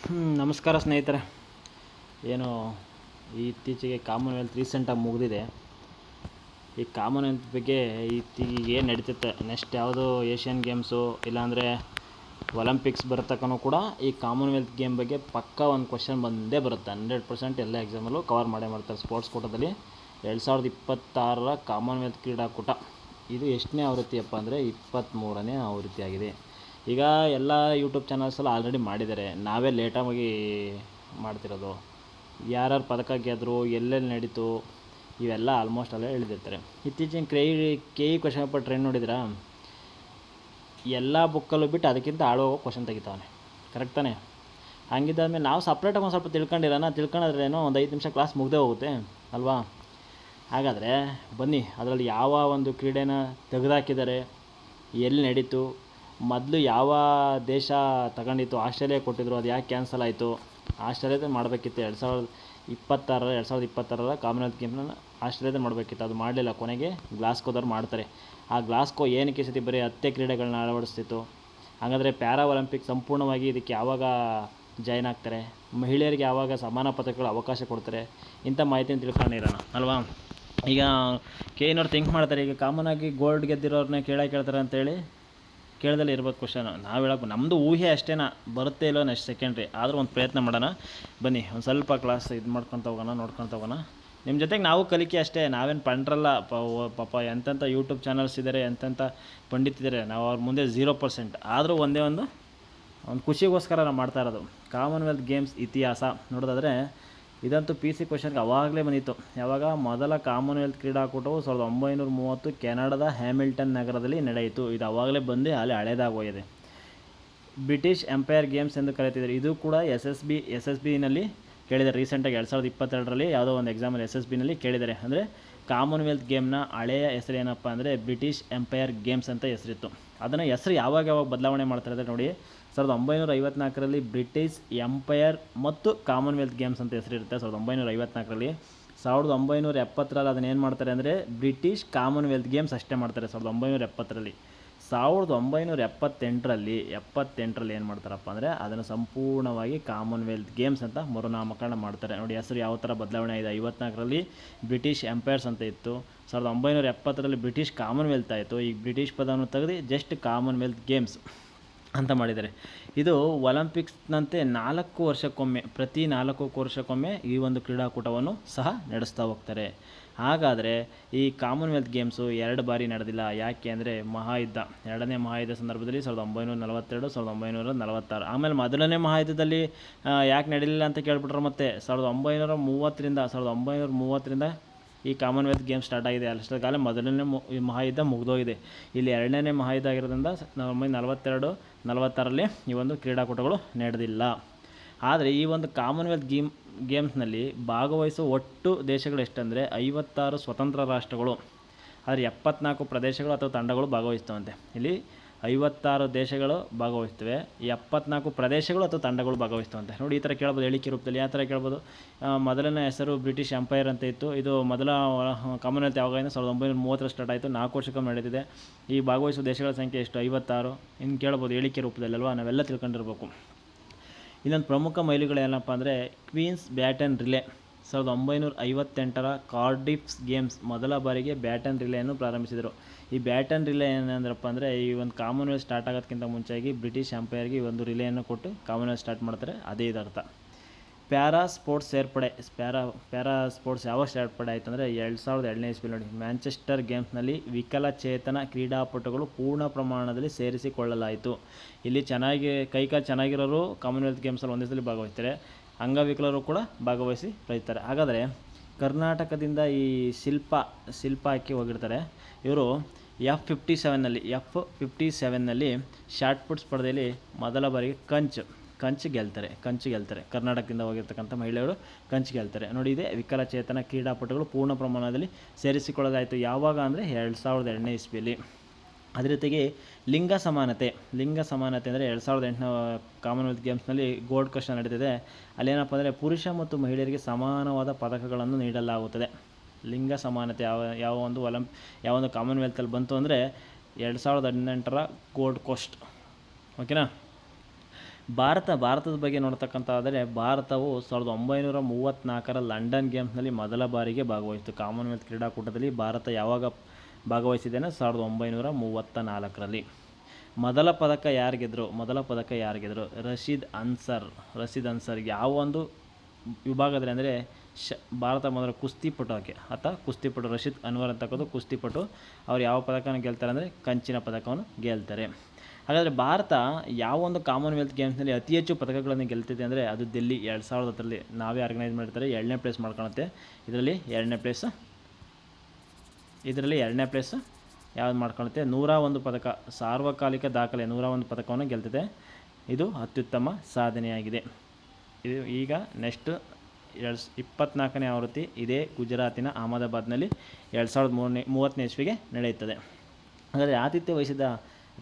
ನಮಸ್ಕಾರ ಸ್ನೇಹಿತರೆ. ಏನು ಇತ್ತೀಚೆಗೆ ಕಾಮನ್ವೆಲ್ತ್ ರೀಸೆಂಟಾಗಿ ಮುಗಿದಿದೆ. ಈ ಕಾಮನ್ವೆಲ್ತ್ ಬಗ್ಗೆ ಇತ್ತೀಚೆಗೆ ಏನು ನಡೀತಿತ್ತು, ನೆಕ್ಸ್ಟ್ ಯಾವುದು ಏಷ್ಯನ್ ಗೇಮ್ಸು ಇಲ್ಲಾಂದರೆ ಒಲಿಂಪಿಕ್ಸ್ ಬರ್ತಕ್ಕೂ ಕೂಡ ಈ ಕಾಮನ್ವೆಲ್ತ್ ಗೇಮ್ ಬಗ್ಗೆ ಪಕ್ಕಾ ಒಂದು ಕ್ವಶನ್ ಬಂದೇ ಬರುತ್ತೆ. 100% ಎಲ್ಲ ಎಕ್ಸಾಮಲ್ಲೂ ಕವರ್ ಮಾಡೇ ಮಾಡ್ತಾರೆ. ಸ್ಪೋರ್ಟ್ಸ್ ಕೋಟದಲ್ಲಿ 2026 ಕಾಮನ್ವೆಲ್ತ್ ಕ್ರೀಡಾಕೂಟ ಇದು ಎಷ್ಟನೇ ಆವೃತ್ತಿಯಪ್ಪ ಅಂದರೆ 23ನೇ ಆವೃತ್ತಿಯಾಗಿದೆ. ಈಗ ಎಲ್ಲ ಯೂಟ್ಯೂಬ್ ಚಾನಲ್ಸಲ್ಲಿ ಆಲ್ರೆಡಿ ಮಾಡಿದ್ದಾರೆ, ನಾವೇ ಲೇಟಾಗಿ ಮಾಡ್ತಿರೋದು. ಯಾರ್ಯಾರು ಪದಕ ಗೆದ್ರು, ಎಲ್ಲೆಲ್ಲಿ ನಡೀತು, ಇವೆಲ್ಲ ಆಲ್ಮೋಸ್ಟ್ ಅಲ್ಲೇ ಹೇಳಿದಿರ್ತಾರೆ. ಇತ್ತೀಚಿನ K E question paper trend ನೋಡಿದ್ರಾ? ಎಲ್ಲ ಬುಕ್ಕಲ್ಲೂ ಬಿಟ್ಟು ಅದಕ್ಕಿಂತ ಆಳೋಗೋ ಕ್ವಶನ್ ತೆಗಿತಾವನೆ. ಕರೆಕ್ಟ್ ತಾನೆ? ಹಂಗಿದ್ದಾದ್ಮೇಲೆ ನಾವು ಸಪ್ರೇಟಾಗಿ ಒಂದು ಸ್ವಲ್ಪ ತಿಳ್ಕೊಂಡ್ರೇನೋ ಒಂದು 5 ನಿಮಿಷ ಕ್ಲಾಸ್ ಮುಗ್ದೇ ಹೋಗುತ್ತೆ ಅಲ್ವಾ? ಹಾಗಾದರೆ ಬನ್ನಿ, ಅದರಲ್ಲಿ ಯಾವ ಒಂದು ಕ್ರೀಡೆನ ತೆಗೆದಾಕಿದ್ದಾರೆ, ಎಲ್ಲಿ ನಡೀತು, ಮೊದಲು ಯಾವ ದೇಶ ತಗೊಂಡಿತ್ತು, ಆಸ್ಟ್ರೇಲಿಯಾ ಕೊಟ್ಟಿದ್ರು, ಅದು ಯಾಕೆ ಕ್ಯಾನ್ಸಲ್ ಆಯಿತು? ಆಸ್ಟ್ರೇಲಿಯಾದ ಮಾಡಬೇಕಿತ್ತು 2026 ಕಾಮನ್ವೆಲ್ತ್ ಗೇಮ್ನ ಆಸ್ಟ್ರೇಲಿಯಾದ ಮಾಡಬೇಕಿತ್ತು, ಅದು ಮಾಡಲಿಲ್ಲ. ಕೊನೆಗೆ ಗ್ಲಾಸ್ಕೋದವ್ರು ಮಾಡ್ತಾರೆ. ಆ ಗ್ಲಾಸ್ಕೋ ಏನಕ್ಕೆ ಸತಿ ಬರೀ 10 ಕ್ರೀಡೆಗಳನ್ನ ಅಳವಡಿಸ್ತಿತ್ತು? ಹಾಗಾದರೆ ಪ್ಯಾರಾ ಒಲಿಂಪಿಕ್ ಸಂಪೂರ್ಣವಾಗಿ ಇದಕ್ಕೆ ಯಾವಾಗ ಜಾಯ್ನ್ ಆಗ್ತಾರೆ, ಮಹಿಳೆಯರಿಗೆ ಯಾವಾಗ ಸಮಾನ ಪದಕಗಳ ಅವಕಾಶ ಕೊಡ್ತಾರೆ, ಇಂಥ ಮಾಹಿತಿನ ತಿಳ್ಕೊಂಡಿರೋಣ ಅಲ್ವಾ? ಈಗ ಕೆನವ್ರು ಥಿಂಕ್ ಮಾಡ್ತಾರೆ, ಈಗ ಕಾಮನಾಗಿ ಗೋಲ್ಡ್ ಗೆದ್ದಿರೋರನ್ನ ಕೇಳ್ತಾರೆ ಅಂತೇಳಿ ಕೇಳ್ದಲ್ಲಿ ಇರ್ಬೇಕು ಕ್ವಶನು. ನಾವು ಹೇಳೋಕೆ ನಮ್ಮದು ಊಹೆ ಅಷ್ಟೇನಾ, ಬರುತ್ತೆ ಇಲ್ಲೋ ನೆಕ್ಸ್ಟ್ ಸೆಕೆಂಡ್ರಿ, ಆದರೂ ಒಂದು ಪ್ರಯತ್ನ ಮಾಡೋಣ. ಬನ್ನಿ, ಒಂದು ಸ್ವಲ್ಪ ಕ್ಲಾಸ್ ಇದು ಮಾಡ್ಕೊತ ಹೋಗೋಣ, ನೋಡ್ಕೊತ ಹೋಗೋಣ. ನಿಮ್ಮ ಜೊತೆಗೆ ನಾವು ಕಲಿಕೆ ಅಷ್ಟೇ, ನಾವೇನು ಪಂಡ್ರಲ್ಲ. ಪಾಪ ಎಂತೆಂಥ ಯೂಟ್ಯೂಬ್ ಚಾನಲ್ಸ್ ಇದ್ದಾರೆ, ಎಂತೆಂಥ ಪಂಡಿತಿದ್ದಾರೆ, ನಾವು ಅವ್ರ ಮುಂದೆ 0%. ಆದರೂ ಒಂದೇ ಒಂದು ಖುಷಿಗೋಸ್ಕರ ನಾವು ಮಾಡ್ತಾ ಇರೋದು. ಕಾಮನ್ವೆಲ್ತ್ ಗೇಮ್ಸ್ ಇತಿಹಾಸ ನೋಡೋದಾದರೆ ಇದಂತೂ PC ಕ್ವಶನ್ಗೆ ಅವಾಗಲೇ ಬಂದಿತ್ತು. ಯಾವಾಗ? ಮೊದಲ ಕಾಮನ್ವೆಲ್ತ್ ಕ್ರೀಡಾಕೂಟವು 1930 ಕೆನಡಾದ ಹ್ಯಾಮಿಲ್ಟನ್ ನಗರದಲ್ಲಿ ನಡೆಯಿತು. ಇದು ಅವಾಗಲೇ ಬಂದು ಅಲ್ಲಿ ಹಳೇದಾಗೋಗಿದೆ. ಬ್ರಿಟಿಷ್ ಎಂಪೈರ್ ಗೇಮ್ಸ್ ಎಂದು ಕರೀತಿದ್ದಾರೆ. ಇದು ಕೂಡ ಎಸ್ ಎಸ್ ಬಿನಲ್ಲಿ ಕೇಳಿದ್ದಾರೆ. ರೀಸೆಂಟಾಗಿ 2022ರಲ್ಲಿ ಯಾವುದೋ ಒಂದು ಎಕ್ಸಾಮಲ್ಲಿ SSBನಲ್ಲಿ ಕೇಳಿದ್ದಾರೆ. ಅಂದರೆ ಕಾಮನ್ವೆಲ್ತ್ ಗೇಮ್ನ ಹಳೆಯ ಹೆಸರು ಏನಪ್ಪ ಅಂದರೆ ಬ್ರಿಟಿಷ್ ಎಂಪೈರ್ ಗೇಮ್ಸ್ ಅಂತ ಹೆಸರಿತ್ತು. ಅದನ್ನು ಹೆಸರು ಯಾವಾಗ ಬದಲಾವಣೆ ಮಾಡ್ತಾರೆ ಅಂದರೆ ನೋಡಿ, 1954ರಲ್ಲಿ ಬ್ರಿಟಿಷ್ ಎಂಪೈರ್ ಮತ್ತು ಕಾಮನ್ವೆಲ್ತ್ ಗೇಮ್ಸ್ ಅಂತ ಹೆಸರಿರುತ್ತೆ 1954ರಲ್ಲಿ. 1970ರಲ್ಲಿ ಅದನ್ನು ಏನು ಮಾಡ್ತಾರೆ ಅಂದರೆ ಬ್ರಿಟಿಷ್ ಕಾಮನ್ವೆಲ್ತ್ ಗೇಮ್ಸ್ ಅಷ್ಟೇ ಮಾಡ್ತಾರೆ 1970ರಲ್ಲಿ. 1978ರಲ್ಲಿ ಏನು ಮಾಡ್ತಾರಪ್ಪ ಅಂದರೆ ಅದನ್ನು ಸಂಪೂರ್ಣವಾಗಿ ಕಾಮನ್ವೆಲ್ತ್ ಗೇಮ್ಸ್ ಅಂತ ಮರುನಾಮಕರಣ ಮಾಡ್ತಾರೆ. ನೋಡಿ ಹೆಸರು ಯಾವ ಥರ ಬದಲಾವಣೆ ಆಗಿದೆ. 54ರಲ್ಲಿ ಬ್ರಿಟಿಷ್ ಎಂಪೈರ್ಸ್ ಅಂತ ಇತ್ತು, 1970ರಲ್ಲಿ ಬ್ರಿಟಿಷ್ ಕಾಮನ್ವೆಲ್ತ್ ಆಯಿತು. ಈಗ ಬ್ರಿಟಿಷ್ ಪದವನ್ನು ತೆಗೆದು ಜಸ್ಟ್ ಕಾಮನ್ವೆಲ್ತ್ ಗೇಮ್ಸ್ ಅಂತ ಮಾಡಿದ್ದಾರೆ. ಇದು ಒಲಿಂಪಿಕ್ಸ್ನಂತೆ 4 ವರ್ಷಕ್ಕೊಮ್ಮೆ, ಪ್ರತಿ 4 ವರ್ಷಕ್ಕೊಮ್ಮೆ ಈ ಒಂದು ಕ್ರೀಡಾಕೂಟವನ್ನು ಸಹ ನಡೆಸ್ತಾ ಹೋಗ್ತಾರೆ. ಹಾಗಾದರೆ ಈ ಕಾಮನ್ವೆಲ್ತ್ ಗೇಮ್ಸು 2 ಬಾರಿ ನಡೆದಿಲ್ಲ. ಯಾಕೆ ಅಂದರೆ ಮಹಾಯುದ್ಧ, 2ನೇ ಮಹಾಯುದ್ಧ ಸಂದರ್ಭದಲ್ಲಿ 1942, 1946. ಆಮೇಲೆ ಮೊದಲನೇ ಮಹಾಯುದ್ಧದಲ್ಲಿ ಯಾಕೆ ನಡೀಲಿಲ್ಲ ಅಂತ ಕೇಳ್ಬಿಟ್ರೆ ಮತ್ತೆ 1930ರಿಂದ ಈ ಕಾಮನ್ವೆಲ್ತ್ ಗೇಮ್ ಸ್ಟಾರ್ಟ್ ಆಗಿದೆ. ಅಷ್ಟೊತ್ತಿಗಾಲೇ ಮೊದಲನೇ ಮಹಾಯುದ್ಧ ಮುಗಿದೋಗಿದೆ. ಇಲ್ಲಿ 2ನೇ ಮಹಾಯುದ್ಧ ಆಗಿರೋದ್ರಿಂದ 1942, 1946ರಲ್ಲಿ ಈ ಒಂದು ಕ್ರೀಡಾಕೂಟಗಳು ನಡೆದಿಲ್ಲ. ಆದರೆ ಈ ಒಂದು ಕಾಮನ್ವೆಲ್ತ್ ಗೇಮ್ಸ್ನಲ್ಲಿ ಭಾಗವಹಿಸುವ ಒಟ್ಟು ದೇಶಗಳು ಎಷ್ಟಂದರೆ 56 ಸ್ವತಂತ್ರ ರಾಷ್ಟ್ರಗಳು. ಆದರೆ 74 ಪ್ರದೇಶಗಳು ಅಥವಾ ತಂಡಗಳು ಭಾಗವಹಿಸ್ತವಂತೆ. ಇಲ್ಲಿ 56 ದೇಶಗಳು ಭಾಗವಹಿಸ್ತವೆ, 74 ಪ್ರದೇಶಗಳು ಅಥವಾ ತಂಡಗಳು ಭಾಗವಹಿಸ್ತವಂತೆ. ನೋಡಿ, ಈ ಥರ ಕೇಳ್ಬೋದು ಹೇಳಿಕೆ ರೂಪದಲ್ಲಿ. ಯಾವ ಥರ ಕೇಳ್ಬೋದು? ಮೊದಲನೇ ಹೆಸರು ಬ್ರಿಟಿಷ್ ಎಂಪೈರ್ ಅಂತ ಇತ್ತು. ಇದು ಮೊದಲ ಕಾಮನ್ವೆಲ್ತ್ ಯಾವಾಗಿಂದ 1930 ಸ್ಟಾರ್ಟ್ ಆಯಿತು, 4 ವರ್ಷಕ್ಕೊಮ್ಮೆ ನಡೀತಿದೆ. ಈ ಭಾಗವಹಿಸುವ ದೇಶಗಳ ಸಂಖ್ಯೆ ಎಷ್ಟು? 56. ಇನ್ನು ಕೇಳ್ಬೋದು ಹೇಳಿಕೆ ರೂಪದಲ್ಲಿ ಅಲ್ವಾ, ನಾವೆಲ್ಲ ತಿಳ್ಕೊಂಡಿರ್ಬೇಕು. ಇನ್ನೊಂದು ಪ್ರಮುಖ ಮೈಲುಗಳು ಏನಪ್ಪ ಅಂದರೆ ಕ್ವೀನ್ಸ್ ಬ್ಯಾಟನ್ ರಿಲೇ. 1958ರ ಕಾರ್ಡಿಫ್ ಗೇಮ್ಸ್ ಮೊದಲ ಬಾರಿಗೆ ಬ್ಯಾಟನ್ ರಿಲೇಯನ್ನು ಪ್ರಾರಂಭಿಸಿದರು. ಈ ಬ್ಯಾಟನ್ ರಿಲೇ ಏನಂದ್ರಪ್ಪ ಅಂದರೆ ಈ ಒಂದು ಕಾಮನ್ವೆಲ್ತ್ ಸ್ಟಾರ್ಟ್ ಆಗೋದಕ್ಕಿಂತ ಮುಂಚೆಯಾಗಿ ಬ್ರಿಟಿಷ್ ಎಂಪೈರ್ಗೆ ಈ ಒಂದು ರಿಲೇಯನ್ನು ಕೊಟ್ಟು ಕಾಮನ್ವೆಲ್ತ್ ಸ್ಟಾರ್ಟ್ ಮಾಡ್ತಾರೆ, ಅದೇ ಇದರ್ಥ. ಪ್ಯಾರಾ ಸ್ಪೋರ್ಟ್ಸ್ ಸೇರ್ಪಡೆ. ಪ್ಯಾರಾ ಸ್ಪೋರ್ಟ್ಸ್ ಯಾವಾಗ ಸೇರ್ಪಡೆ ಆಯಿತು ಅಂದರೆ 2002ನೇ ಇಸ್ವಿ. ನೋಡಿ, ಮ್ಯಾಂಚೆಸ್ಟರ್ ಗೇಮ್ಸ್ನಲ್ಲಿ ವಿಕಲಚೇತನ ಕ್ರೀಡಾಪಟುಗಳು ಪೂರ್ಣ ಪ್ರಮಾಣದಲ್ಲಿ ಸೇರಿಸಿಕೊಳ್ಳಲಾಯಿತು. ಇಲ್ಲಿ ಕೈಕಾಲು ಚೆನ್ನಾಗಿರೋರು ಕಾಮನ್ವೆಲ್ತ್ ಗೇಮ್ಸಲ್ಲಿ ಒಂದೇ ಸಲ ಭಾಗವಹಿಸ್ತಾರೆ, ಅಂಗವಿಕಲರು ಕೂಡ ಭಾಗವಹಿಸಿ ರೈತಾರೆ. ಹಾಗಾದರೆ ಕರ್ನಾಟಕದಿಂದ ಈ ಶಿಲ್ಪಾಕ್ಕೆ ಹೋಗಿರ್ತಾರೆ ಇವರು. F57ನಲ್ಲಿ ಶಾರ್ಟ್ ಪುಟ್ ಸ್ಪರ್ಧೆಯಲ್ಲಿ ಮೊದಲ ಬಾರಿಗೆ ಕಂಚು ಗೆಲ್ತಾರೆ. ಕರ್ನಾಟಕದಿಂದ ಹೋಗಿರ್ತಕ್ಕಂಥ ಮಹಿಳೆಯರು ಕಂಚು ಗೆಲ್ತಾರೆ. ನೋಡಿ, ಇದೆ ವಿಕಲಚೇತನ ಕ್ರೀಡಾಪಟುಗಳು ಪೂರ್ಣ ಪ್ರಮಾಣದಲ್ಲಿ ಸೇರಿಸಿಕೊಳ್ಳೋದಾಯಿತು. ಯಾವಾಗ ಅಂದರೆ 2002ನೇ ಇಸ್ವಿಯಲ್ಲಿ. ಅದೇ ರೀತಿಗೆ ಲಿಂಗ ಸಮಾನತೆ ಅಂದರೆ 2008ನ ಕಾಮನ್ವೆಲ್ತ್ ಗೇಮ್ಸ್ನಲ್ಲಿ ಗೋಲ್ಡ್ ಕ್ವಶನ್ ನಡೀತಿದೆ. ಅಲ್ಲೇನಪ್ಪ ಅಂದರೆ ಪುರುಷ ಮತ್ತು ಮಹಿಳೆಯರಿಗೆ ಸಮಾನವಾದ ಪದಕಗಳನ್ನು ನೀಡಲಾಗುತ್ತದೆ. ಲಿಂಗ ಸಮಾನತೆ ಯಾವ ಒಂದು ಕಾಮನ್ವೆಲ್ತಲ್ಲಿ ಬಂತು ಅಂದರೆ 2018ರ ಗೋಲ್ಡ್ ಕೋಸ್ಟ್. ಓಕೆನಾ? ಭಾರತದ ಬಗ್ಗೆ ನೋಡ್ತಕ್ಕಂಥದ್ದಾದರೆ ಭಾರತವು 1934 ಲಂಡನ್ ಗೇಮ್ಸ್ನಲ್ಲಿ ಮೊದಲ ಬಾರಿಗೆ ಭಾಗವಹಿಸಿತು. ಕಾಮನ್ವೆಲ್ತ್ ಕ್ರೀಡಾಕೂಟದಲ್ಲಿ ಭಾರತ ಯಾವಾಗ ಭಾಗವಹಿಸಿದೆ ಅಂದರೆ 1934ರಲ್ಲಿ. ಮೊದಲ ಪದಕ ಯಾರು ಗೆದ್ದರು? ರಶೀದ್ ಅನ್ಸರ್. ಯಾವ ಒಂದು ವಿಭಾಗದಲ್ಲಿ ಅಂದರೆ ಭಾರತ ಮೊದಲ ಕುಸ್ತಿಪಟು ರಶೀದ್ ಅನ್ವರ್ ಅಂತಕ್ಕಂಥ ಕುಸ್ತಿಪಟು. ಅವ್ರು ಯಾವ ಪದಕವನ್ನು ಗೆಲ್ತಾರೆ ಅಂದರೆ ಕಂಚಿನ ಪದಕವನ್ನು ಗೆಲ್ತಾರೆ. ಹಾಗಾದರೆ ಭಾರತ ಯಾವ ಒಂದು ಕಾಮನ್ವೆಲ್ತ್ ಗೇಮ್ಸ್ನಲ್ಲಿ ಅತಿ ಹೆಚ್ಚು ಪದಕಗಳನ್ನು ಗೆಲ್ತಿದೆ ಅಂದರೆ ಅದು ಡೆಲ್ಲಿ 2010ರಲ್ಲಿ ನಾವೇ ಆರ್ಗನೈಸ್ ಮಾಡಿರ್ತಾರೆ. 2ನೇ ಪ್ಲೇಸ್ ಮಾಡ್ಕೊಳುತ್ತೆ. ಇದರಲ್ಲಿ 2ನೇ ಪ್ಲೇಸ್ ಯಾವ್ದು ಮಾಡ್ಕೊಳುತ್ತೆ? 101 ಪದಕ, ಸಾರ್ವಕಾಲಿಕ ದಾಖಲೆ 101 ಪದಕವನ್ನು ಗೆಲ್ತಿದೆ. ಇದು ಅತ್ಯುತ್ತಮ ಸಾಧನೆಯಾಗಿದೆ. ಇದು ಈಗ ನೆಕ್ಸ್ಟ್ 24ನೇ ಆವೃತ್ತಿ ಇದೇ ಗುಜರಾತಿನ ಅಹಮದಾಬಾದ್ನಲ್ಲಿ 2030ನೇ ಇಸ್ವಿಗೆ ನಡೆಯುತ್ತದೆ. ಹಾಗಾದರೆ ಆತಿಥ್ಯ ವಹಿಸಿದ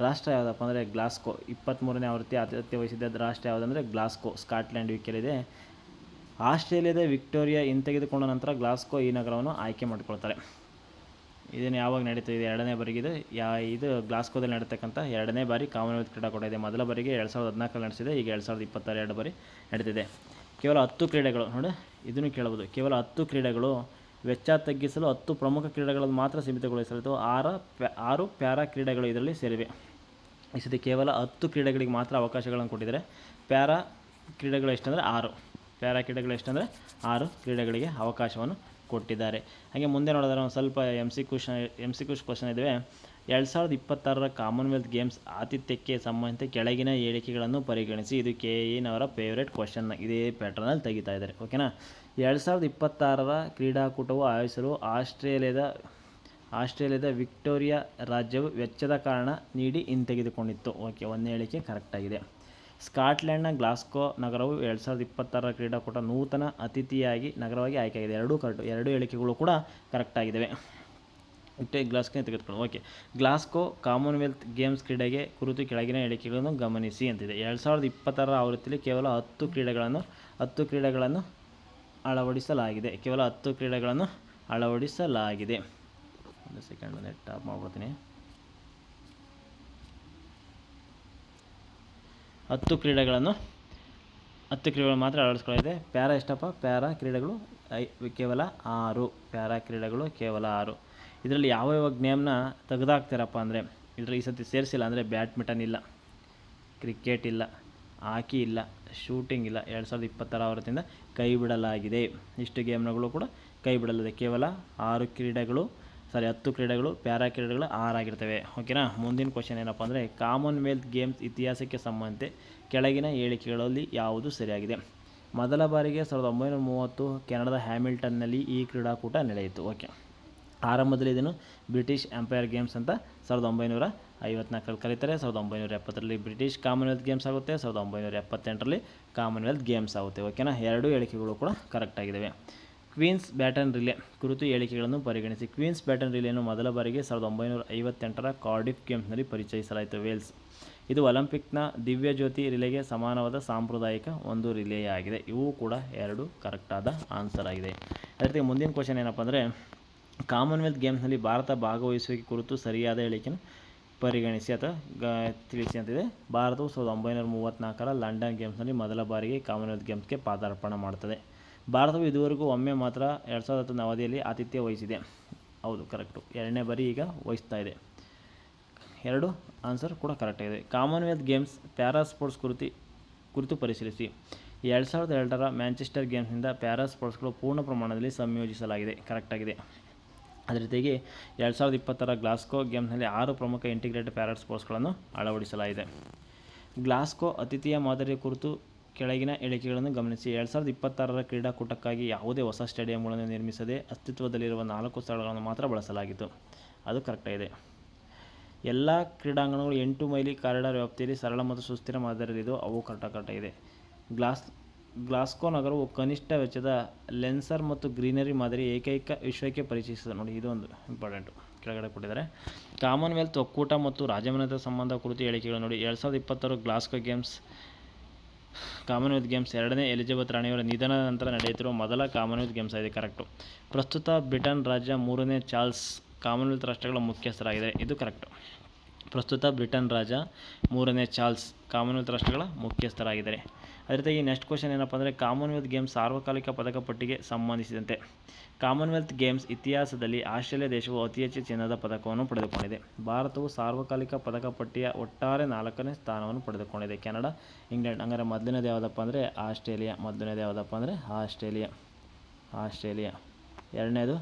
ರಾಷ್ಟ್ರ ಯಾವುದಪ್ಪ ಅಂದರೆ ಗ್ಲಾಸ್ಕೋ. 23ನೇ ಆವೃತ್ತಿ ಆತಿಥ್ಯ ವಹಿಸಿದ ರಾಷ್ಟ್ರ ಯಾವುದಂದರೆ ಗ್ಲಾಸ್ಕೋ, ಸ್ಕಾಟ್ಲ್ಯಾಂಡ್ ಯುಕೆಯಲ್ಲಿದೆ. ಆಸ್ಟ್ರೇಲಿಯಾದ ವಿಕ್ಟೋರಿಯಾ ಹಿಂತೆಗೆದುಕೊಂಡ ನಂತರ ಗ್ಲಾಸ್ಕೋ ಈ ನಗರವನ್ನು ಆಯ್ಕೆ ಮಾಡಿಕೊಳ್ತಾರೆ. ಇದನ್ನು ಯಾವಾಗ ನಡೀತಿದೆ? 2ನೇ ಬಾರಿಗೆ ಇದು ಗ್ಲಾಸ್ಕೋದಲ್ಲಿ ನಡೀತಕ್ಕಂಥ 2ನೇ ಬಾರಿ ಕಾಮನ್ವೆಲ್ತ್ ಕ್ರೀಡಾಕೂಟ ಇದೆ. ಮೊದಲ ಬಾರಿಗೆ 2014ರಲ್ಲಿ ನಡೆಸಿದೆ. ಈಗ 2022 ಬಾರಿ ನಡೀತಿದೆ. ಕೇವಲ 10 ಕ್ರೀಡೆಗಳು ನೋಡಿ, ಇದನ್ನು ಕೇಳಬಹುದು. ಕೇವಲ 10 ಕ್ರೀಡೆಗಳು ವೆಚ್ಚ ತಗ್ಗಿಸಲು 10 ಪ್ರಮುಖ ಕ್ರೀಡೆಗಳನ್ನು ಮಾತ್ರ ಸೀಮಿತಗೊಳಿಸಲಾಯಿತು. 6 ಪ್ಯಾರಾ ಕ್ರೀಡೆಗಳು ಇದರಲ್ಲಿ ಸೇರಿವೆ. ಈ ಸತಿ ಕೇವಲ 10 ಕ್ರೀಡೆಗಳಿಗೆ ಮಾತ್ರ ಅವಕಾಶಗಳನ್ನು ಕೊಟ್ಟಿದ್ದಾರೆ. ಪ್ಯಾರಾ ಕ್ರೀಡೆಗಳು ಎಷ್ಟಂದರೆ 6. ಪ್ಯಾರಾ ಕ್ರೀಡೆಗಳು ಎಷ್ಟಂದರೆ 6 ಕ್ರೀಡೆಗಳಿಗೆ ಅವಕಾಶವನ್ನು ಕೊಟ್ಟಿದ್ದಾರೆ. ಹಾಗೆ ಮುಂದೆ ನೋಡಿದ್ರೆ ಒಂದು ಸ್ವಲ್ಪ ಎಮ್ ಸಿ ಕ್ವಶನ್ ಇದ್ದಾವೆ. 2026ರ ಕಾಮನ್ವೆಲ್ತ್ ಗೇಮ್ಸ್ ಆತಿಥ್ಯಕ್ಕೆ ಸಂಬಂಧಿಸಿದ ಕೆಳಗಿನ ಹೇಳಿಕೆಗಳನ್ನು ಪರಿಗಣಿಸಿ. ಇದು KEN ಅವರ ಫೇವ್ರೇಟ್ ಕ್ವಶನ್. ಇದೇ ಪ್ಯಾಟರ್ನಲ್ಲಿ ತೆಗಿತಾ ಇದ್ದಾರೆ. ಓಕೆನಾ. 2026ರ ಕ್ರೀಡಾಕೂಟವು ಆಯೋಜಿಸಲು ಆಸ್ಟ್ರೇಲಿಯಾದ ವಿಕ್ಟೋರಿಯಾ ರಾಜ್ಯವು ವೆಚ್ಚದ ಕಾರಣ ನೀಡಿ ಹಿಂತೆಗೆದುಕೊಂಡಿತ್ತು. ಓಕೆ, ಒಂದೇ ಹೇಳಿಕೆ ಕರೆಕ್ಟಾಗಿದೆ. ಸ್ಕಾಟ್ಲೆಂಡ್ನ ಗ್ಲಾಸ್ಕೋ ನಗರವು 2026ರ ಕ್ರೀಡಾಕೂಟ ನೂತನ ಅತಿಥಿಯಾಗಿ ನಗರವಾಗಿ ಆಯ್ಕೆಯಾಗಿದೆ. ಎರಡೂ ಕರೆಕ್ಟ್, 2 ಹೇಳಿಕೆಗಳು ಕೂಡ ಕರೆಕ್ಟಾಗಿದ್ದಾವೆ. ಗ್ಲಾಸ್ಕೋ ತೆಗೆದುಕೊಳ್ಳಿ. ಓಕೆ, ಗ್ಲಾಸ್ಕೋ ಕಾಮನ್ವೆಲ್ತ್ ಗೇಮ್ಸ್ ಕ್ರೀಡೆಗೆ ಕುರಿತು ಕೆಳಗಿನ ಹೇಳಿಕೆಗಳನ್ನು ಗಮನಿಸಿ ಅಂತಿದೆ. 2026ರ ಆವೃತ್ತಿಯಲ್ಲಿ ಕೇವಲ 10 ಕ್ರೀಡೆಗಳನ್ನು ಅಳವಡಿಸಲಾಗಿದೆ. ಕೇವಲ 10 ಕ್ರೀಡೆಗಳನ್ನು ಅಳವಡಿಸಲಾಗಿದೆ. ಒಂದು ಸೆಕೆಂಡ್ ನೆಟ್ ಆಫ್ ಮಾಡ್ಬಿಡ್ತೀನಿ. 10 ಕ್ರೀಡೆಗಳು ಮಾತ್ರ ಅಳವಡಿಸ್ಕೊಳ್ಳಿದೆ. ಪ್ಯಾರಾ ಎಷ್ಟಪ್ಪ? ಪ್ಯಾರಾ ಕ್ರೀಡೆಗಳು ಕೇವಲ 6. ಪ್ಯಾರಾ ಕ್ರೀಡೆಗಳು ಕೇವಲ 6. ಇದರಲ್ಲಿ ಯಾವ ಗೇಮ್ನ ತೆಗೆದಾಕ್ತಾರಪ್ಪ ಅಂದರೆ ಇದರಲ್ಲಿ ಈ ಸತಿ ಸೇರಿಸಿಲ್ಲ ಅಂದರೆ ಬ್ಯಾಡ್ಮಿಂಟನ್ ಇಲ್ಲ, ಕ್ರಿಕೆಟ್ ಇಲ್ಲ, ಹಾಕಿ ಇಲ್ಲ, ಶೂಟಿಂಗ್ ಇಲ್ಲ. 2026ರ ಆವೃತ್ತಿಯಿಂದ ಕೈ ಬಿಡಲಾಗಿದೆ. ಇಷ್ಟು ಗೇಮ್ಗಳು ಕೂಡ ಕೈ ಬಿಡಲಾಗಿದೆ. ಕೇವಲ 10 ಕ್ರೀಡೆಗಳು ಪ್ಯಾರಾ ಕ್ರೀಡೆಗಳು 6 ಆಗಿರ್ತವೆ. ಓಕೆನಾ. ಮುಂದಿನ ಕ್ವಶನ್ ಏನಪ್ಪ ಅಂದರೆ ಕಾಮನ್ವೆಲ್ತ್ ಗೇಮ್ಸ್ ಇತಿಹಾಸಕ್ಕೆ ಸಂಬಂಧಿಸಿ ಕೆಳಗಿನ ಹೇಳಿಕೆಗಳಲ್ಲಿ ಯಾವುದು ಸರಿಯಾಗಿದೆ? ಮೊದಲ ಬಾರಿಗೆ 1930 ಕೆನಡಾದ ಹ್ಯಾಮಿಲ್ಟನ್ನಲ್ಲಿ ಈ ಕ್ರೀಡಾಕೂಟ ನಡೆಯಿತು. ಓಕೆ, ಆರಂಭದಲ್ಲಿ ಇದನ್ನು ಬ್ರಿಟಿಷ್ ಎಂಪೈರ್ ಗೇಮ್ಸ್ ಅಂತ 1954ರಲ್ಲಿ ಕರೀತಾರೆ. 1970ರಲ್ಲಿ ಬ್ರಿಟಿಷ್ ಕಾಮನ್ವೆಲ್ತ್ ಗೇಮ್ಸ್ ಆಗುತ್ತೆ. 1978ರಲ್ಲಿ ಕಾಮನ್ವೆಲ್ತ್ ಗೇಮ್ಸ್ ಆಗುತ್ತೆ. ಓಕೆನಾ. 2 ಹೇಳಿಕೆಗಳು ಕೂಡ ಕರೆಕ್ಟಾಗಿದ್ದಾವೆ. ಕ್ವೀನ್ಸ್ ಬ್ಯಾಟನ್ ರಿಲೇ ಕುರಿತು ಹೇಳಿಕೆಗಳನ್ನು ಪರಿಗಣಿಸಿ. ಕ್ವೀನ್ಸ್ ಬ್ಯಾಟನ್ ರಿಲೇಯನ್ನು ಮೊದಲ ಬಾರಿಗೆ 1958ರ ಕಾರ್ಡಿಫ್ ಗೇಮ್ಸ್ನಲ್ಲಿ ಪರಿಚಯಿಸಲಾಯಿತು. ವೇಲ್ಸ್. ಇದು ಒಲಿಂಪಿಕ್ನ ದಿವ್ಯ ಜ್ಯೋತಿ ರಿಲೇಗೆ ಸಮಾನವಾದ ಸಾಂಪ್ರದಾಯಿಕ ಒಂದು ರಿಲೇಯಾಗಿದೆ. ಇವು ಕೂಡ 2 ಕರೆಕ್ಟಾದ ಆನ್ಸರ್ ಆಗಿದೆ. ಅದೇ ರೀತಿ ಮುಂದಿನ ಕ್ವಶನ್ ಏನಪ್ಪ ಅಂದರೆ ಕಾಮನ್ವೆಲ್ತ್ ಗೇಮ್ಸ್ನಲ್ಲಿ ಭಾರತ ಭಾಗವಹಿಸುವಿಕೆ ಕುರಿತು ಸರಿಯಾದ ಹೇಳಿಕೆಯನ್ನು ಪರಿಗಣಿಸಿ ಅಥವಾ ತಿಳಿಸಿ ಅಂತಿದೆ. ಭಾರತವು 1934ರ ಲಂಡನ್ ಗೇಮ್ಸ್ನಲ್ಲಿ ಮೊದಲ ಬಾರಿಗೆ ಕಾಮನ್ವೆಲ್ತ್ ಗೇಮ್ಸ್ಗೆ ಪಾದಾರ್ಪಣೆ ಮಾಡುತ್ತದೆ. ಭಾರತವು ಇದುವರೆಗೂ ಒಮ್ಮೆ ಮಾತ್ರ 2010 ಅವಧಿಯಲ್ಲಿ ಆತಿಥ್ಯ ವಹಿಸಿದೆ. ಹೌದು, ಕರೆಕ್ಟು. 2ನೇ ಬಾರಿ ಈಗ ವಹಿಸ್ತಾ ಇದೆ. 2 ಆನ್ಸರ್ ಕೂಡ ಕರೆಕ್ಟಾಗಿದೆ. ಕಾಮನ್ವೆಲ್ತ್ ಗೇಮ್ಸ್ ಪ್ಯಾರಾ ಸ್ಪೋರ್ಟ್ಸ್ ಕುರಿತು ಪರಿಶೀಲಿಸಿ. 2002ರ ಮ್ಯಾಂಚೆಸ್ಟರ್ ಗೇಮ್ಸ್ನಿಂದ ಪ್ಯಾರಾ ಸ್ಪೋರ್ಟ್ಸ್ಗಳು ಪೂರ್ಣ ಪ್ರಮಾಣದಲ್ಲಿ ಸಂಯೋಜಿಸಲಾಗಿದೆ. ಕರೆಕ್ಟಾಗಿದೆ. ಅದೇ ರೀತಿಯಾಗಿ 2020ರ ಗ್ಲಾಸ್ಕೋ ಗೇಮ್ಸ್ನಲ್ಲಿ 6 ಪ್ರಮುಖ ಇಂಟಿಗ್ರೇಟೆಡ್ ಪ್ಯಾರಾ ಸ್ಪೋರ್ಟ್ಸ್ಗಳನ್ನು ಅಳವಡಿಸಲಾಗಿದೆ. ಗ್ಲಾಸ್ಕೋ ಆತಿಥ್ಯ ಮಾದರಿಯ ಕುರಿತು ಕೆಳಗಿನ ಹೇಳಿಕೆಗಳನ್ನು ಗಮನಿಸಿ. 2026ರ ಕ್ರೀಡಾಕೂಟಕ್ಕಾಗಿ ಯಾವುದೇ ಹೊಸ ಸ್ಟೇಡಿಯಂಗಳನ್ನು ನಿರ್ಮಿಸದೆ ಅಸ್ತಿತ್ವದಲ್ಲಿರುವ 4 ಸ್ಥಳಗಳನ್ನು ಮಾತ್ರ ಬಳಸಲಾಗಿತ್ತು. ಅದು ಕರೆಕ್ಟಾಗಿದೆ. ಎಲ್ಲ ಕ್ರೀಡಾಂಗಣಗಳು 8 ಮೈಲಿ ಕಾರಿಡಾರ್ ವ್ಯಾಪ್ತಿಯಲ್ಲಿ ಸರಳ ಮತ್ತು ಸುಸ್ಥಿರ ಮಾದರಿಯಲ್ಲಿದ್ದು ಅವು ಕರೆಕ್ಟಾಗಿದೆ. ಗ್ಲಾಸ್ಕೋ ನಗರವು ಕನಿಷ್ಠ ವೆಚ್ಚದ ಲೆನ್ಸರ್ ಮತ್ತು ಗ್ರೀನರಿ ಮಾದರಿ ಏಕೈಕ ವಿಶ್ವಕ್ಕೆ ಪರಿಚಯಿಸಿದೆ. ನೋಡಿ, ಇದೊಂದು ಇಂಪಾರ್ಟೆಂಟು ಕೆಳಗಡೆ ಕೊಟ್ಟಿದ್ದಾರೆ. ಕಾಮನ್ವೆಲ್ತ್ ಒಕ್ಕೂಟ ಮತ್ತು ರಾಜಮನೆತನ ಸಂಬಂಧ ಕುರಿತು ಹೇಳಿಕೆಗಳು ನೋಡಿ. 2026 ಗ್ಲಾಸ್ಕೋ ಕಾಮನ್ವೆಲ್ತ್ ಗೇಮ್ಸ್ 2ನೇ ಎಲಿಜಬೆತ್ ರಾಣಿಯವರ ನಿಧನದ ನಂತರ ನಡೆಯುತ್ತಿರುವ ಮೊದಲ ಕಾಮನ್ವೆಲ್ತ್ ಗೇಮ್ಸ್ ಆಗಿದೆ. ಕರೆಕ್ಟು. ಪ್ರಸ್ತುತ ಬ್ರಿಟನ್ ರಾಜ್ಯ 3ನೇ ಚಾರ್ಲ್ಸ್ ಕಾಮನ್ವೆಲ್ತ್ ರಾಷ್ಟ್ರಗಳ ಮುಖ್ಯಸ್ಥರಾಗಿದೆ. ಇದು ಕರೆಕ್ಟು. ಪ್ರಸ್ತುತ ಬ್ರಿಟನ್ ರಾಜ 3ನೇ ಚಾರ್ಲ್ಸ್ ಕಾಮನ್ವೆಲ್ತ್ ರಾಷ್ಟ್ರಗಳ ಮುಖ್ಯಸ್ಥರಾಗಿದ್ದಾರೆ. ಅದೇ ರೀತಿ ನೆಕ್ಸ್ಟ್ ಕ್ವಶನ್ ಏನಪ್ಪ ಅಂದರೆ ಕಾಮನ್ವೆಲ್ತ್ ಗೇಮ್ಸ್ ಸಾರ್ವಕಾಲಿಕ ಪದಕ ಪಟ್ಟಿಗೆ ಸಂಬಂಧಿಸಿದಂತೆ ಕಾಮನ್ವೆಲ್ತ್ ಗೇಮ್ಸ್ ಇತಿಹಾಸದಲ್ಲಿ ಆಸ್ಟ್ರೇಲಿಯಾ ದೇಶವು ಅತಿ ಹೆಚ್ಚು ಚಿನ್ನದ ಪದಕವನ್ನು ಪಡೆದುಕೊಂಡಿದೆ. ಭಾರತವು ಸಾರ್ವಕಾಲಿಕ ಪದಕ ಪಟ್ಟಿಯ ಒಟ್ಟಾರೆ 4ನೇ ಸ್ಥಾನವನ್ನು ಪಡೆದುಕೊಂಡಿದೆ. Canada, England. ಹಂಗಾರೆ ಮೊದಲನೇದು ಯಾವುದಪ್ಪ ಅಂದರೆ ಆಸ್ಟ್ರೇಲಿಯಾ. ಎರಡನೇದು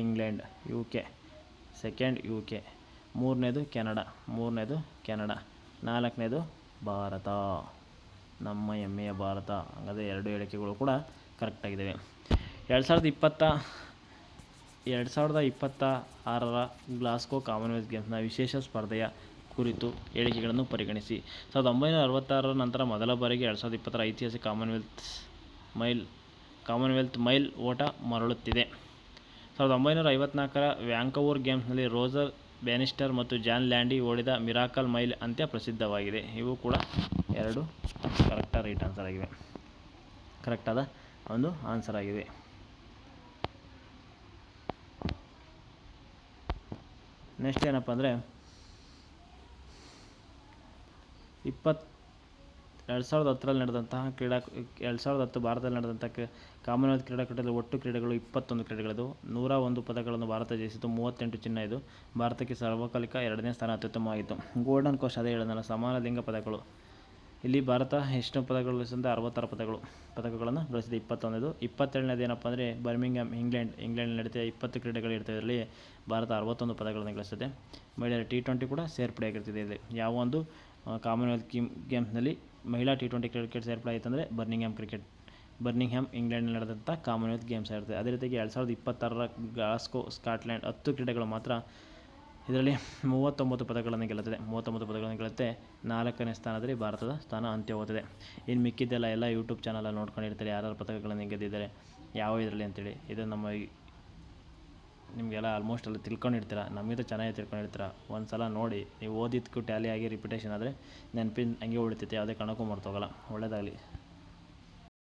ಇಂಗ್ಲೆಂಡ್, UK. Second UK. ಮೂರನೇದು ಕೆನಡಾ. ನಾಲ್ಕನೇದು ಭಾರತ, ನಮ್ಮ ಹೆಮ್ಮೆಯ ಭಾರತ. ಹಾಗಾದರೆ 2 ಹೇಳಿಕೆಗಳು ಕೂಡ ಕರೆಕ್ಟಾಗಿದ್ದಾವೆ. 2026ರ ಗ್ಲಾಸ್ಗೋ ಕಾಮನ್ವೆಲ್ತ್ ಗೇಮ್ಸ್ನ ವಿಶೇಷ ಸ್ಪರ್ಧೆಯ ಕುರಿತು ಹೇಳಿಕೆಗಳನ್ನು ಪರಿಗಣಿಸಿ. 1966ರ ನಂತರ ಮೊದಲ ಬಾರಿಗೆ 2020ರ ಐತಿಹಾಸಿಕ ಕಾಮನ್ವೆಲ್ತ್ ಮೈಲ್ ಓಟ ಮರಳುತ್ತಿದೆ. 1954ರ ವ್ಯಾಂಕೋವರ್ ಗೇಮ್ಸ್ನಲ್ಲಿ ರೋಜರ್ ಬ್ಯಾನಿಸ್ಟರ್ ಮತ್ತು ಜಾನ್ ಲ್ಯಾಂಡಿ ಓಡಿದ ಮಿರಾಕಲ್ ಮೈಲ್ ಅಂತ್ಯ ಪ್ರಸಿದ್ಧವಾಗಿದೆ. ಇವು ಕೂಡ 2 ಕರೆಕ್ಟಾದ ಒಂದು ಆನ್ಸರ್ ಆಗಿವೆ. ನೆಕ್ಸ್ಟ್ ಏನಪ್ಪ ಅಂದರೆ 2010ರಲ್ಲಿ ನಡೆದಂತಹ 2010 ಭಾರತದಲ್ಲಿ ನಡೆದಂಥ ಕಾಮನ್ವೆಲ್ತ್ ಕ್ರೀಡಾಕೂಟದಲ್ಲಿ ಒಟ್ಟು ಕ್ರೀಡೆಗಳು 21 ಕ್ರೀಡೆಗಳಿದ್ದು 101 ಪದಕಗಳನ್ನು ಭಾರತ ಜಯಿಸಿತು. 38 ಚಿನ್ನ. ಇದು ಭಾರತಕ್ಕೆ ಸಾರ್ವಕಾಲಿಕ 2ನೇ ಸ್ಥಾನ ಅತ್ಯುತ್ತಮವಾಗಿತ್ತು. ಗೋಲ್ಡನ್ ಕೋಸ್ಟ್ ಅದೇ ಹೇಳಿದ್ನಲ್ಲ, ಸಮಾನ ಲಿಂಗ ಪದಕಗಳು. ಇಲ್ಲಿ ಭಾರತ ಎಷ್ಟು ಪದಕಗಳು ಗಳಿಸಿದೆ? 66 ಪದಕಗಳನ್ನು ಗಳಿಸಿದೆ. 21. 22ನೇದು ಏನಪ್ಪ ಅಂದರೆ ಬರ್ಮಿಂಗ್ಹ್ಯಾಮ್, ಇಂಗ್ಲೆಂಡ್ ನಡೀತಿದೆ. 20 ಕ್ರೀಡೆಗಳು ಇರ್ತದೆ. ಇದರಲ್ಲಿ ಭಾರತ 61 ಪದಕಗಳನ್ನು ಗಳಿಸಿದೆ. ಮಹಿಳೆಯರ T20 ಕೂಡ ಸೇರ್ಪಡೆಯಾಗಿರ್ತಿದೆ. ಇಲ್ಲಿ ಯಾವ ಒಂದು ಕಾಮನ್ವೆಲ್ತ್ ಗೇಮ್ಸ್ನಲ್ಲಿ ಮಹಿಳಾ T20 ಕ್ರಿಕೆಟ್ ಸೇರ್ಪಡೆ ಆಯಿತು ಅಂದರೆ ಬರ್ಮಿಂಗ್ಹ್ಯಾಮ್ ಇಂಗ್ಲೆಂಡ್ನಲ್ಲಿ ನಡೆದಂಥ ಕಾಮನ್ವೆಲ್ತ್ ಗೇಮ್ಸ್ ಆಗಿರ್ತದೆ. ಅದೇ ರೀತಿಯಾಗಿ 2026ರ ಗ್ಲಾಸ್ಗೋ ಸ್ಕಾಟ್ಲೆಂಡ್ 10 ಕ್ರೀಡೆಗಳು ಮಾತ್ರ. ಇದರಲ್ಲಿ 39 ಪದಕಗಳನ್ನು ಗೆಲ್ಲುತ್ತೆ. 4ನೇ ಸ್ಥಾನದಲ್ಲಿ ಭಾರತದ ಸ್ಥಾನ ಅಂತ್ಯವಾಗುತ್ತದೆ. ಇನ್ನು ಮಿಕ್ಕಿದ್ದೆಲ್ಲ ಯೂಟ್ಯೂಬ್ ಚಾನಲಲ್ಲಿ ನೋಡ್ಕೊಂಡಿರ್ತಾರೆ, ಯಾರ್ಯಾರು ಪದಕಗಳನ್ನು ಗೆದ್ದಿದ್ದಾರೆ ಯಾವ ಇದರಲ್ಲಿ ಅಂತೇಳಿ. ಇದು ನಿಮಗೆಲ್ಲ ಆಲ್ಮೋಸ್ಟ್ ಎಲ್ಲ ತಿಳ್ಕೊಂಡಿರ್ತೀರ, ನಮಗಿಂತ ಚೆನ್ನಾಗಿ ತಿಳ್ಕೊಂಡಿರ್ತೀರ. ಒಂದು ಸಲ ನೋಡಿ, ನೀವು ಓದಿದ್ದಕ್ಕೂ ಟ್ಯಾಲಿ ಆಗಿ ರಿಪಿಟೇಷನ್ ಆದರೆ ನೆನಪಿನ ಹಂಗೆ ಉಳಿತೈತೆ, ಯಾವುದೇ ಕಾರಣಕ್ಕೂ ಮರ್ತೋಗಲ್ಲ. ಒಳ್ಳೆಯದಾಗಲಿ.